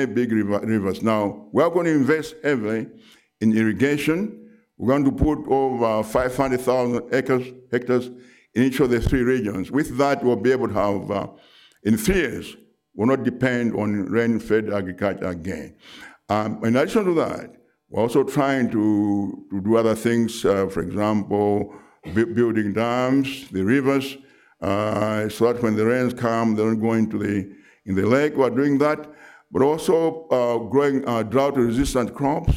many big rivers. Now, we're going to invest heavily in irrigation. We're going to put over 500,000 hectares in each of the 3 regions. With that, we'll be able to have, in 3 years, we'll not depend on rain-fed agriculture again. In addition to that, we're also trying to do other things, for example, building dams, the rivers, so that when the rains come, they don't go into in the lake. We're doing that, but also growing drought-resistant crops,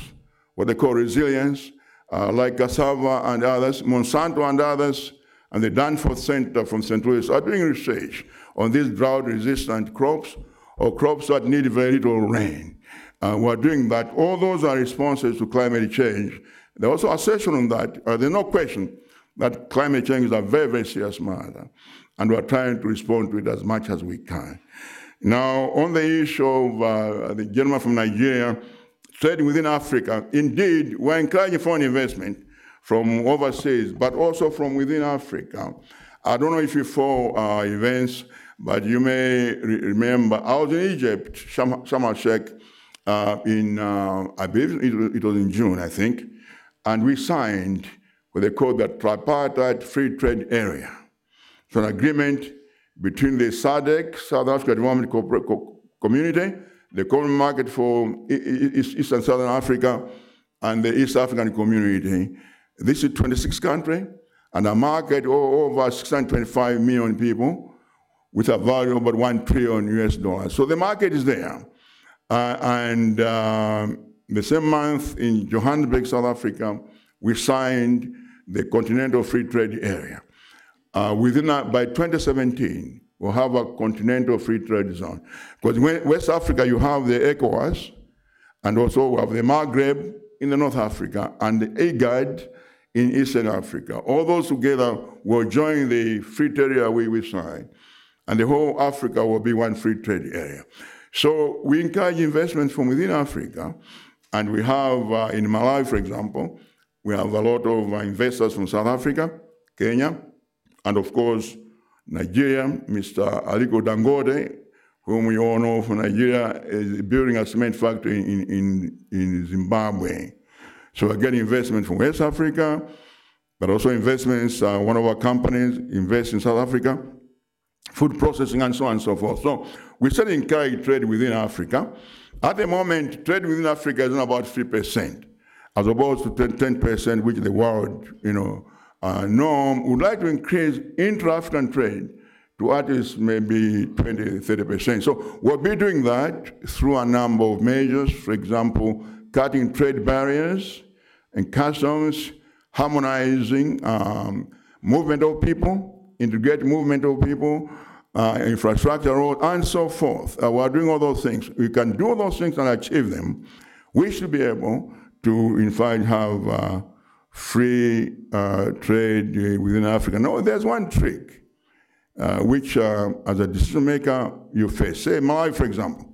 what they call resilience, like cassava and others, Monsanto and others, and the Danforth Center from St. Louis are doing research on these drought-resistant crops or crops that need very little rain. We're doing that. All those are responses to climate change. There's also a session on that. There's no question that climate change is a very, very serious matter, and we're trying to respond to it as much as we can. Now, on the issue of the gentleman from Nigeria, trade within Africa, indeed, we're encouraging foreign investment from overseas, but also from within Africa. I don't know if you follow events, but you may remember I was in Egypt, Sharm el-Sheikh, I believe it was in June, I think, and we signed what they call the tripartite free trade area. It's an agreement between the SADC, South Africa Development Community, the Common Market for East and Southern Africa, and the East African Community. This is 26 countries, and a market of over 625 million people with a value of about $1 trillion US. So the market is there. And the same month in Johannesburg, South Africa, we signed the Continental Free Trade Area. By 2017, we'll have a Continental Free Trade Zone. Because in West Africa, you have the ECOWAS, and also we have the Maghreb in the North Africa, and the IGAD in Eastern Africa. All those together will join the free trade area we signed, and the whole Africa will be one free trade area. So we encourage investments from within Africa, and we have, in Malawi, for example, we have a lot of investors from South Africa, Kenya, and of course, Nigeria. Mr. Aliko Dangote, whom we all know from Nigeria, is building a cement factory in Zimbabwe. So we're getting investment from West Africa, but also investments, one of our companies invests in South Africa, food processing, and so on and so forth. So we still encourage trade within Africa. At the moment, trade within Africa is about 3%, as opposed to 10%, which the world, norm. Would like to increase intra-African trade to at least maybe 20, 30%. So we'll be doing that through a number of measures. For example, cutting trade barriers and customs, harmonizing movement of people, integrate movement of people, infrastructure, road, and so forth. We're doing all those things. We can do all those things and achieve them. We should be able to, in fact, have free trade within Africa. No, there's one trick, which as a decision maker you face. Say Malawi, for example,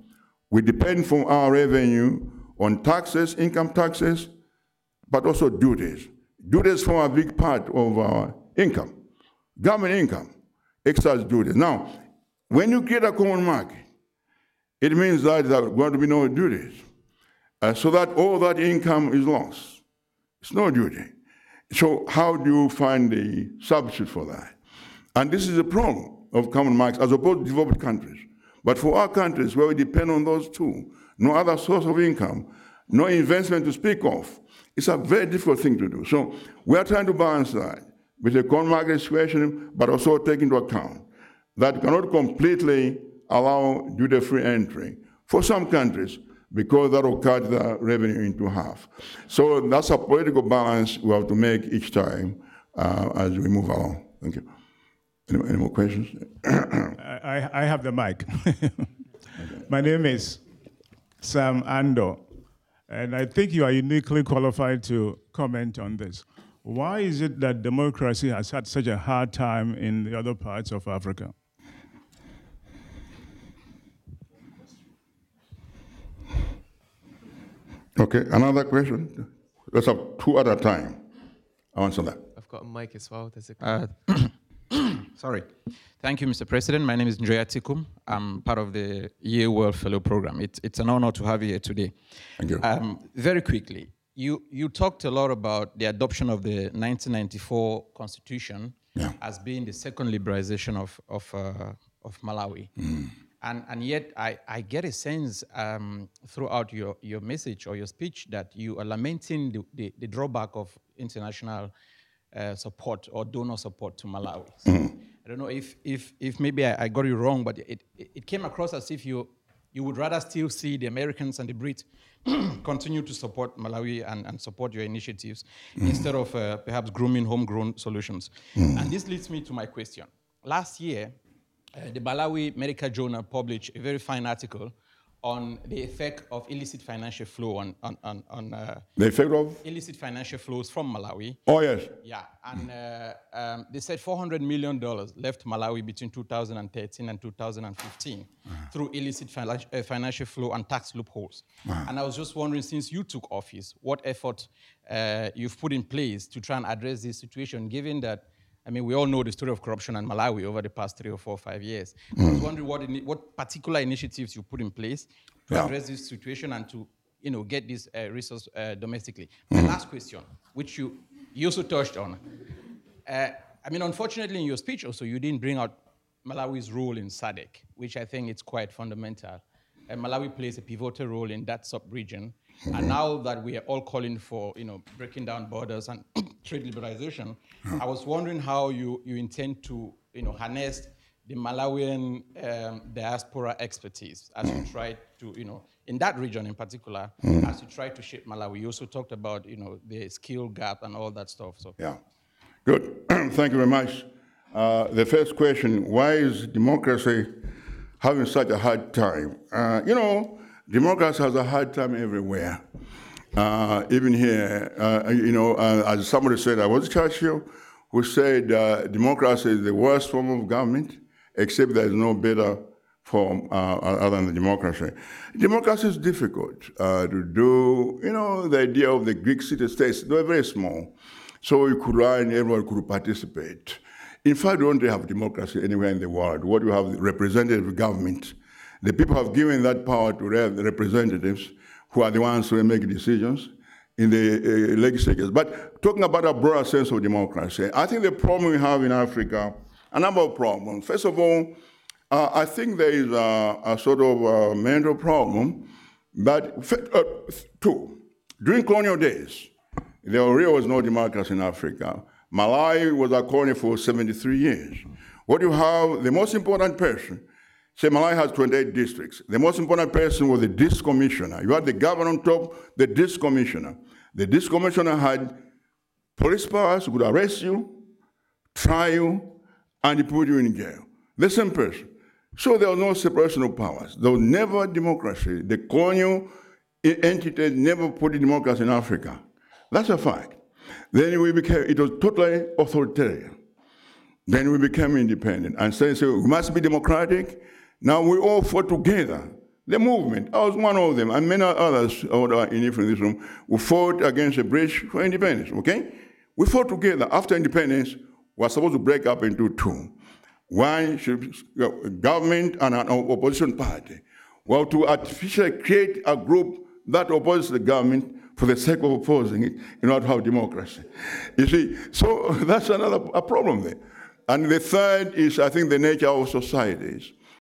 we depend from our revenue on taxes, income taxes, but also duties. Duties form a big part of our income, government income, excise duties. Now, when you create a common market, it means that there are going to be no duties, so that all that income is lost. It's no duty. So how do you find the substitute for that? And this is a problem of common markets as opposed to developed countries. But for our countries where we depend on those two, no other source of income, no investment to speak of, it's a very difficult thing to do. So we are trying to balance that with the common market situation, but also take into account that cannot completely allow duty-free entry for some countries, because that will cut the revenue into half. So that's a political balance we have to make each time as we move along. Thank you. Any more questions? I have the mic. My name is Sam Ando, and I think you are uniquely qualified to comment on this. Why is it that democracy has had such a hard time in the other parts of Africa? Okay, another question? Let's have two at a time. I'll answer that. I've got a mic as well. There's a Sorry. Thank you, Mr. President. My name is Ndrea Tikum. I'm part of the Yale World Fellow Program. It's an honor to have you here today. Thank you. Very quickly, you talked a lot about the adoption of the 1994 Constitution as being the second liberalization of Malawi. And yet, I get a sense throughout your message or your speech that you are lamenting the drawback of international support or donor support to Malawi. So I don't know if maybe I got it wrong, but it came across as if you would rather still see the Americans and the Brits continue to support Malawi and support your initiatives instead of perhaps grooming homegrown solutions. And this leads me to my question. Last year, the Malawi Medical Journal published a very fine article on the effect of illicit financial flow on the effect of illicit financial flows from Malawi. Oh yes. Yeah, and they said $400 million left Malawi between 2013 and 2015 through illicit financial flow and tax loopholes. And I was just wondering, since you took office, what effort you've put in place to try and address this situation, given that, I mean, we all know the story of corruption in Malawi over the past 3 or 4 or 5 years. I was wondering what particular initiatives you put in place to address this situation and to, get this resource domestically. My last question, which you also touched on. I mean, unfortunately, in your speech also, you didn't bring out Malawi's role in SADC, which I think is quite fundamental. Malawi plays a pivotal role in that sub-region. And now that we are all calling for, breaking down borders and trade liberalization, I was wondering how you intend to, harness the Malawian diaspora expertise as you try to, in that region in particular, as you try to shape Malawi. You also talked about, the skill gap and all that stuff. So yeah, good. Thank you very much. The first question: why is democracy having such a hard time? Democracy has a hard time everywhere. Even here, as somebody said, I was Churchill, who said democracy is the worst form of government, except there is no better form other than the democracy. Democracy is difficult to do. The idea of the Greek city-states, they were very small. So you could run, everyone could participate. In fact, we don't have democracy anywhere in the world. What you have is representative government. The people have given that power to the representatives, who are the ones who make decisions in the legislatures. But talking about a broader sense of democracy, I think the problem we have in Africa, a number of problems. First of all, I think there is a sort of mental problem that, two, during colonial days, there really was no democracy in Africa. Malawi was a colony for 73 years. What you have, the most important person, say Malawi has 28 districts. The most important person was the district commissioner. You had the governor on top, the district commissioner. The district commissioner had police powers, could arrest you, try you, and put you in jail. The same person. So there was no separation of powers. There was never democracy. The colonial entities never put democracy in Africa. That's a fact. Then it was totally authoritarian. Then we became independent and said, so we must be democratic. Now we all fought together. The movement, I was one of them, and many others in this room, who fought against the British for independence, okay? We fought together. After independence, we were supposed to break up into two. One should, government and an opposition party. Well, to artificially create a group that opposes the government for the sake of opposing it in order to have democracy. You see, so that's a problem there. And the third is, I think, the nature of societies.